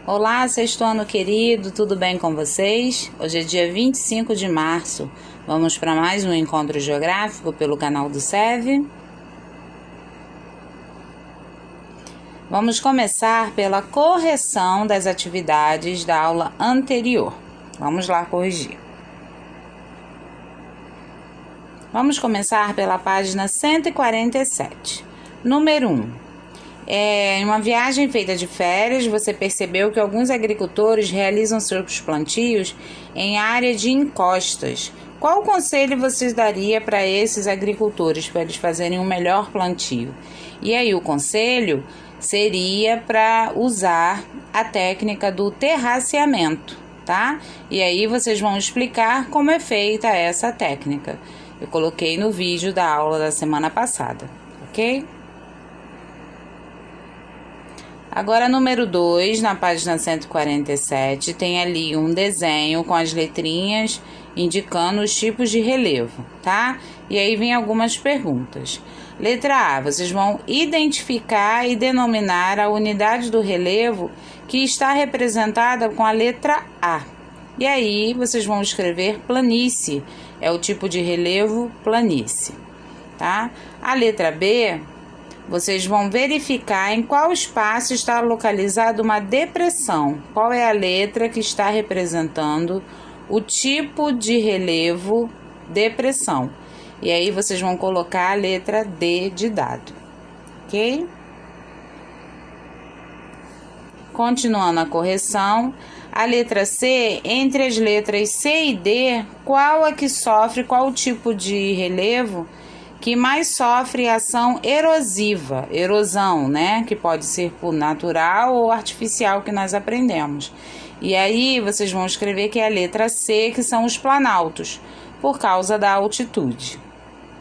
Olá, sexto ano querido, tudo bem com vocês? Hoje é dia 25 de março. Vamos para mais um encontro geográfico pelo canal do SEV. Vamos começar pela correção das atividades da aula anterior. Vamos lá corrigir. Vamos começar pela página 147. Número 1. Em uma viagem feita de férias, você percebeu que alguns agricultores realizam seus plantios em área de encostas. Qual conselho você daria para esses agricultores para eles fazerem um melhor plantio? E aí o conselho seria para usar a técnica do terraceamento, tá? E aí vocês vão explicar como é feita essa técnica. Eu coloquei no vídeo da aula da semana passada, ok? Agora, número 2, na página 147, tem ali um desenho com as letrinhas indicando os tipos de relevo, tá? E aí vem algumas perguntas. Letra A, vocês vão identificar e denominar a unidade do relevo que está representada com a letra A. E aí, vocês vão escrever planície, é o tipo de relevo planície, tá? A letra B, vocês vão verificar em qual espaço está localizada uma depressão. Qual é a letra que está representando o tipo de relevo depressão. E aí vocês vão colocar a letra D de dado, ok? Continuando a correção, a letra C, entre as letras C e D, qual é que sofre, qual o tipo de relevo que mais sofre ação erosiva, erosão, né? Que pode ser por natural ou artificial que nós aprendemos. E aí vocês vão escrever que é a letra C, que são os planaltos, por causa da altitude,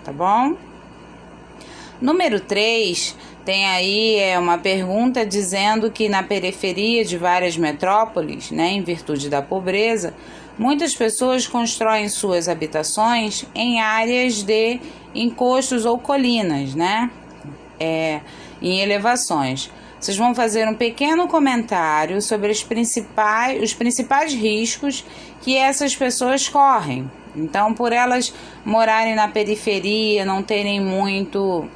tá bom? Número 3, tem aí uma pergunta dizendo que na periferia de várias metrópoles, né, em virtude da pobreza, muitas pessoas constroem suas habitações em áreas de encostos ou colinas, né? Em elevações. Vocês vão fazer um pequeno comentário sobre os principais riscos que essas pessoas correm. Então, por elas morarem na periferia, não terem muito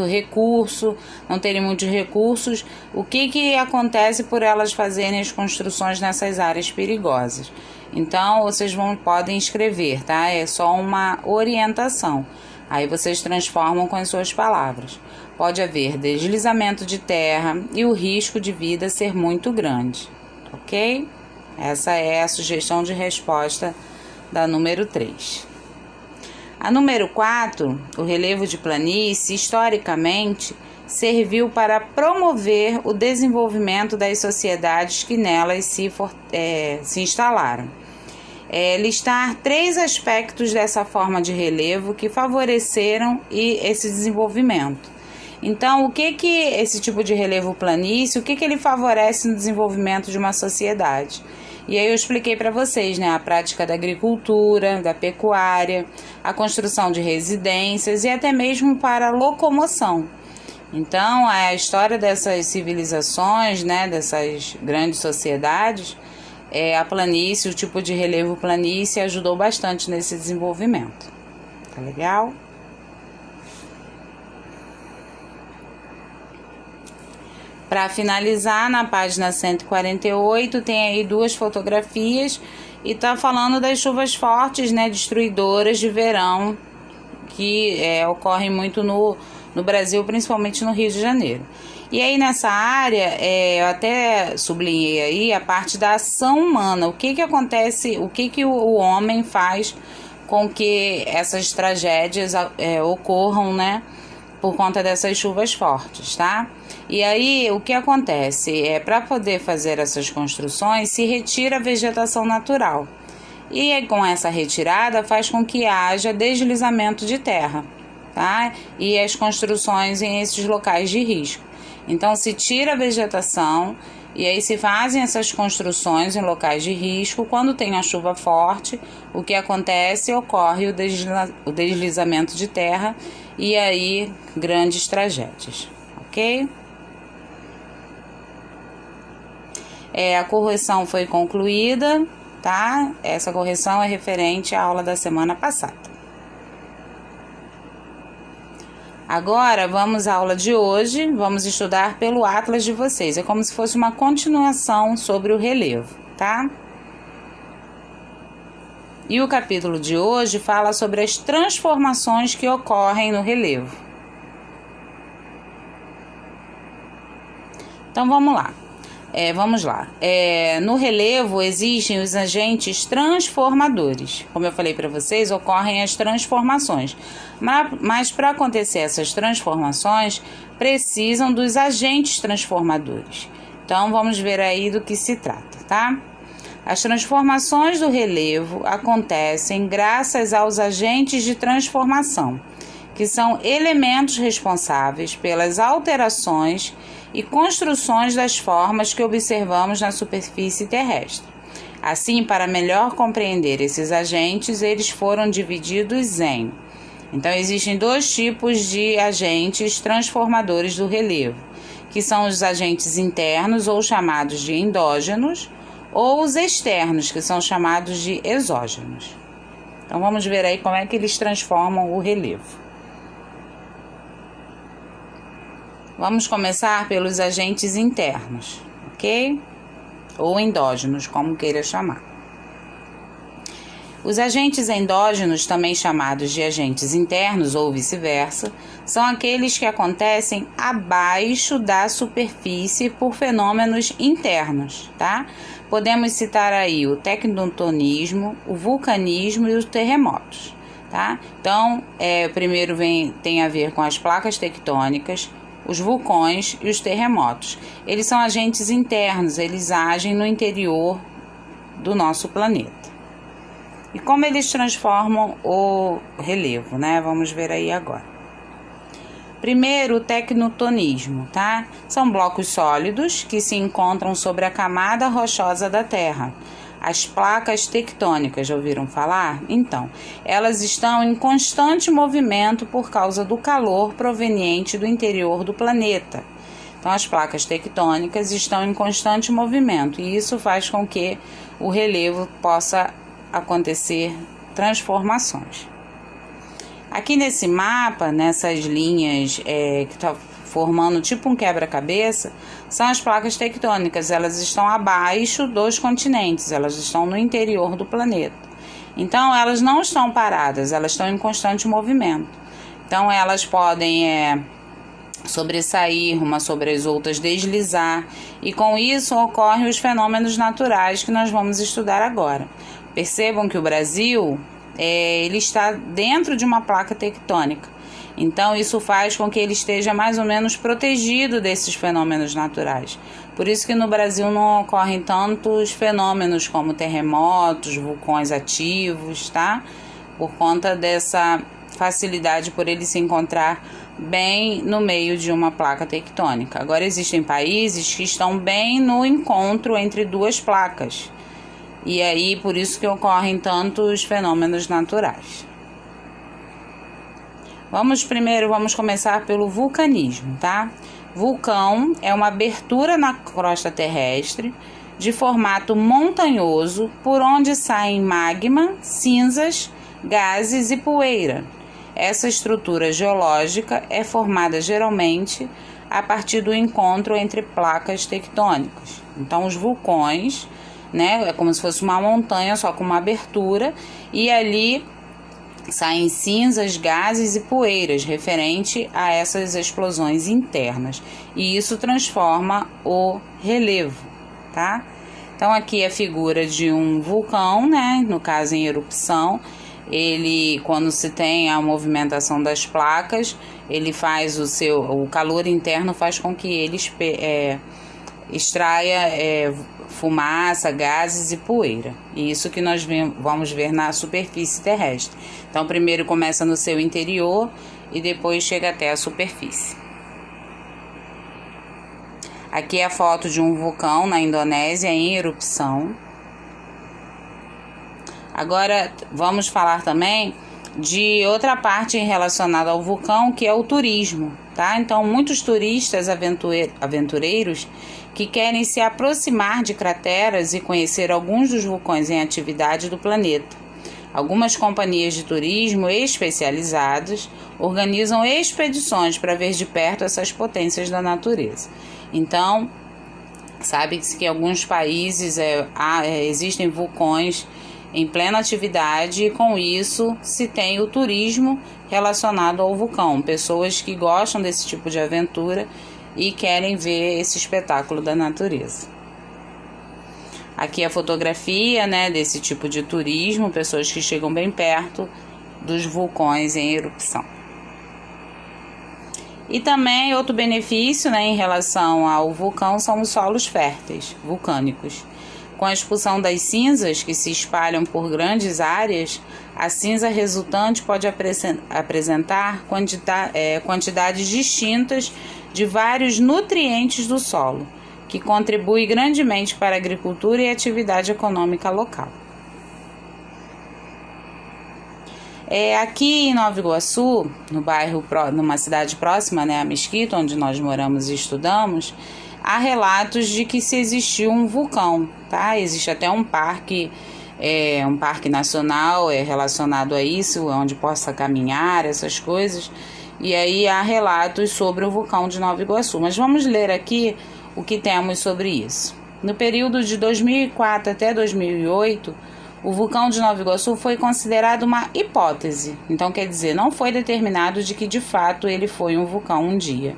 recurso, não terem muitos recursos, o que acontece por elas fazerem as construções nessas áreas perigosas? Então, vocês podem escrever, tá? É só uma orientação. Aí vocês transformam com as suas palavras. Pode haver deslizamento de terra e o risco de vida ser muito grande, ok? Essa é a sugestão de resposta da número 3. A número 4, o relevo de planície, historicamente, serviu para promover o desenvolvimento das sociedades que nelas se instalaram. Listar 3 aspectos dessa forma de relevo que favoreceram esse desenvolvimento. Então, o que esse tipo de relevo planície, o que ele favorece no desenvolvimento de uma sociedade? E aí eu expliquei para vocês, né, a prática da agricultura, da pecuária, a construção de residências e até mesmo para a locomoção. Então, a história dessas civilizações, né, dessas grandes sociedades, a planície, o tipo de relevo planície ajudou bastante nesse desenvolvimento. Tá legal? Para finalizar, na página 148, tem aí 2 fotografias e tá falando das chuvas fortes, né, destruidoras de verão, que ocorrem muito no Brasil, principalmente no Rio de Janeiro. E aí nessa área, eu até sublinhei aí a parte da ação humana. O que acontece, o que o homem faz com que essas tragédias ocorram, né, por conta dessas chuvas fortes, tá? E aí, o que acontece? Para poder fazer essas construções, se retira a vegetação natural. E aí, com essa retirada, faz com que haja deslizamento de terra, tá? E as construções em esses locais de risco. Então, se tira a vegetação e aí se fazem essas construções em locais de risco. Quando tem a chuva forte, o que acontece? Ocorre o deslizamento de terra e aí grandes tragédias, ok? A correção foi concluída, tá? Essa correção é referente à aula da semana passada. Agora, vamos à aula de hoje, vamos estudar pelo Atlas de vocês. É como se fosse uma continuação sobre o relevo, tá? E o capítulo de hoje fala sobre as transformações que ocorrem no relevo. Então, vamos lá. No relevo existem os agentes transformadores. Como eu falei para vocês, ocorrem as transformações. Mas para acontecer essas transformações, precisam dos agentes transformadores. Então, vamos ver aí do que se trata, tá? As transformações do relevo acontecem graças aos agentes de transformação, que são elementos responsáveis pelas alterações e construções das formas que observamos na superfície terrestre. Assim, para melhor compreender esses agentes, eles foram divididos em... Então, existem dois tipos de agentes transformadores do relevo, que são os agentes internos, ou chamados de endógenos, ou os externos, que são chamados de exógenos. Então, vamos ver aí como é que eles transformam o relevo. Vamos começar pelos agentes internos, ok? Ou endógenos, como queira chamar. Os agentes endógenos, também chamados de agentes internos ou vice-versa, são aqueles que acontecem abaixo da superfície por fenômenos internos, tá? Podemos citar aí o tectonismo, o vulcanismo e os terremotos, tá? Então, primeiro tem a ver com as placas tectônicas, os vulcões e os terremotos. Eles são agentes internos, eles agem no interior do nosso planeta. E como eles transformam o relevo, né? Vamos ver aí agora. Primeiro, o tectonismo, tá? São blocos sólidos que se encontram sobre a camada rochosa da Terra. As placas tectônicas, já ouviram falar? Então, elas estão em constante movimento por causa do calor proveniente do interior do planeta. Então, as placas tectônicas estão em constante movimento e isso faz com que o relevo possa acontecer transformações. Aqui nesse mapa, nessas linhas que está formando tipo um quebra-cabeça, são as placas tectônicas. Elas estão abaixo dos continentes, elas estão no interior do planeta. Então, elas não estão paradas, elas estão em constante movimento. Então, elas podem sobressair uma sobre as outras, deslizar, e com isso ocorrem os fenômenos naturais que nós vamos estudar agora. Percebam que o Brasil ele está dentro de uma placa tectônica. Então, isso faz com que ele esteja mais ou menos protegido desses fenômenos naturais. Por isso que no Brasil não ocorrem tantos fenômenos como terremotos, vulcões ativos, tá? Por conta dessa facilidade por ele se encontrar bem no meio de uma placa tectônica. Agora, existem países que estão bem no encontro entre duas placas. E aí, por isso que ocorrem tantos fenômenos naturais. Vamos começar pelo vulcanismo, tá? Vulcão é uma abertura na crosta terrestre de formato montanhoso por onde saem magma, cinzas, gases e poeira. Essa estrutura geológica é formada geralmente a partir do encontro entre placas tectônicas. Então, os vulcões, né, é como se fosse uma montanha só com uma abertura, e ali saem cinzas, gases e poeiras referente a essas explosões internas, e isso transforma o relevo, tá? Então, aqui é a figura de um vulcão, né, no caso em erupção. Ele, quando se tem a movimentação das placas, ele faz o calor interno faz com que ele extraia fumaça, gases e poeira. E isso que nós vamos ver na superfície terrestre. Então, primeiro começa no seu interior e depois chega até a superfície. Aqui é a foto de um vulcão na Indonésia em erupção. Agora, vamos falar também de outra parte relacionada ao vulcão, que é o turismo, tá? Então, muitos turistas aventureiros que querem se aproximar de crateras e conhecer alguns dos vulcões em atividade do planeta. Algumas companhias de turismo especializadas organizam expedições para ver de perto essas potências da natureza. Então, sabe-se que em alguns países existem vulcões em plena atividade e com isso se tem o turismo relacionado ao vulcão. Pessoas que gostam desse tipo de aventura e querem ver esse espetáculo da natureza. Aqui a fotografia, desse tipo de turismo, pessoas que chegam bem perto dos vulcões em erupção. E também outro benefício, em relação ao vulcão são os solos férteis, vulcânicos. Com a expulsão das cinzas que se espalham por grandes áreas, a cinza resultante pode apresentar quantidades distintas de vários nutrientes do solo, que contribui grandemente para a agricultura e a atividade econômica local. Aqui em Nova Iguaçu, no bairro, numa cidade próxima, a Mesquita, onde nós moramos e estudamos, há relatos de que se existiu um vulcão, tá? Existe até um parque nacional relacionado a isso, onde possa caminhar, essas coisas. E aí há relatos sobre o vulcão de Nova Iguaçu. Mas vamos ler aqui o que temos sobre isso. No período de 2004 até 2008, o vulcão de Nova Iguaçu foi considerado uma hipótese. Então, quer dizer, não foi determinado de que de fato ele foi um vulcão um dia.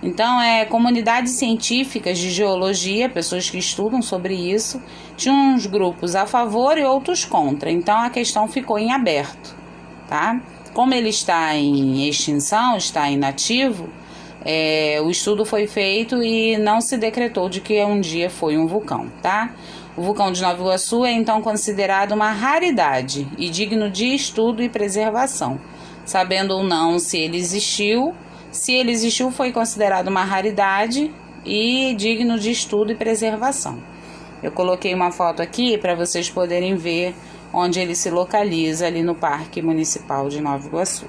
Então, comunidades científicas de geologia, pessoas que estudam sobre isso, tinham uns grupos a favor e outros contra. Então, a questão ficou em aberto, tá? Como ele está em extinção, está inativo, o estudo foi feito e não se decretou de que um dia foi um vulcão, tá? O vulcão de Nova Iguaçu é então considerado uma raridade e digno de estudo e preservação, sabendo ou não se ele existiu. Se ele existiu, foi considerado uma raridade e digno de estudo e preservação. Eu coloquei uma foto aqui para vocês poderem ver onde ele se localiza, ali no Parque Municipal de Nova Iguaçu.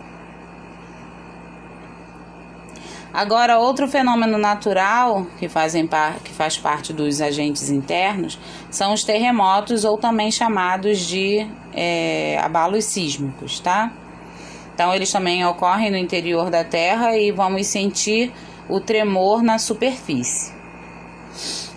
Agora, outro fenômeno natural que faz parte dos agentes internos são os terremotos, ou também chamados de abalos sísmicos, tá? Então, eles também ocorrem no interior da Terra e vamos sentir o tremor na superfície.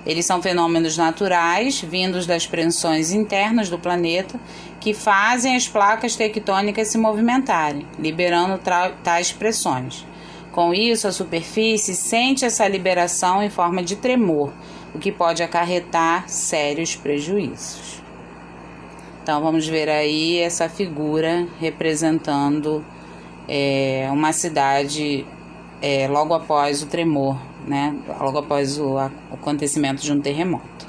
Eles são fenômenos naturais, vindos das pressões internas do planeta, que fazem as placas tectônicas se movimentarem, liberando tais pressões. Com isso, a superfície sente essa liberação em forma de tremor, o que pode acarretar sérios prejuízos. Então, vamos ver aí essa figura representando uma cidade logo após o tremor, logo após o acontecimento de um terremoto.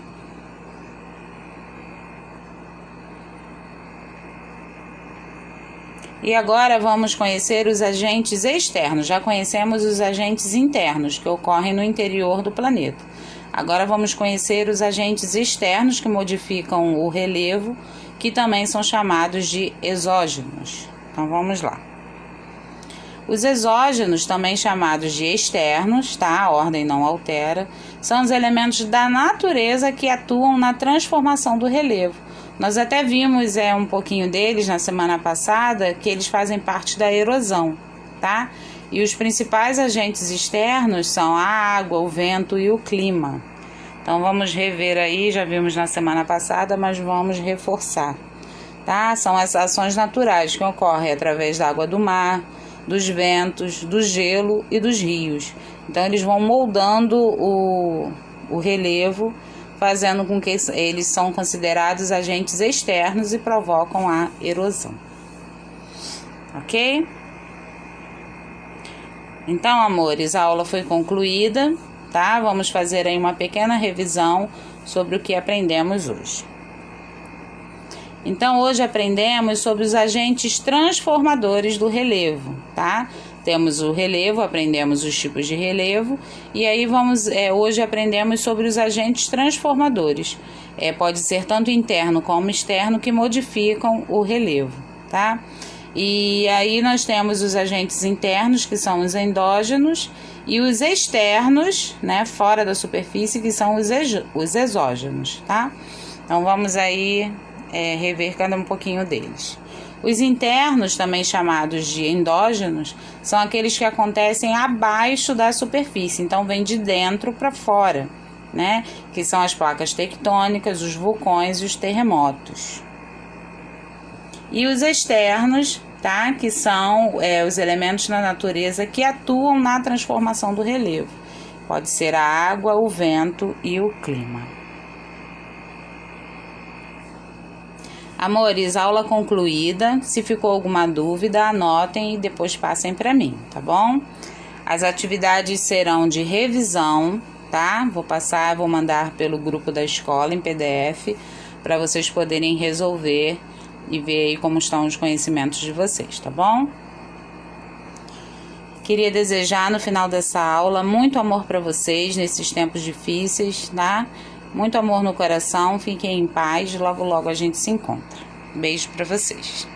E agora vamos conhecer os agentes externos. Já conhecemos os agentes internos que ocorrem no interior do planeta. Agora vamos conhecer os agentes externos que modificam o relevo, que também são chamados de exógenos. Então vamos lá. Os exógenos, também chamados de externos, tá? A ordem não altera, são os elementos da natureza que atuam na transformação do relevo. Nós até vimos um pouquinho deles na semana passada, que eles fazem parte da erosão, tá? E os principais agentes externos são a água, o vento e o clima. Então vamos rever aí, já vimos na semana passada, mas vamos reforçar, tá? São as ações naturais que ocorrem através da água do mar, dos ventos, do gelo e dos rios. Então eles vão moldando o relevo, fazendo com que eles são considerados agentes externos e provocam a erosão. Ok? Então, amores, a aula foi concluída, tá? Vamos fazer aí uma pequena revisão sobre o que aprendemos hoje. Então, hoje aprendemos sobre os agentes transformadores do relevo, tá? Temos o relevo, aprendemos os tipos de relevo, e aí hoje aprendemos sobre os agentes transformadores. Pode ser tanto interno como externo que modificam o relevo, tá? E aí nós temos os agentes internos, que são os endógenos, e os externos, né, fora da superfície, que são os exógenos, tá? Então vamos aí rever cada um pouquinho deles. Os internos, também chamados de endógenos, são aqueles que acontecem abaixo da superfície, então vem de dentro para fora, né? Que são as placas tectônicas, os vulcões e os terremotos. E os externos, tá? Que são os elementos na natureza que atuam na transformação do relevo. Pode ser a água, o vento e o clima. Amores, aula concluída. Se ficou alguma dúvida, anotem e depois passem para mim, tá bom? As atividades serão de revisão, tá? Vou mandar pelo grupo da escola em PDF para vocês poderem resolver e ver aí como estão os conhecimentos de vocês, tá bom? Queria desejar no final dessa aula muito amor para vocês nesses tempos difíceis, tá? Muito amor no coração, fiquem em paz, logo logo a gente se encontra. Beijo para vocês.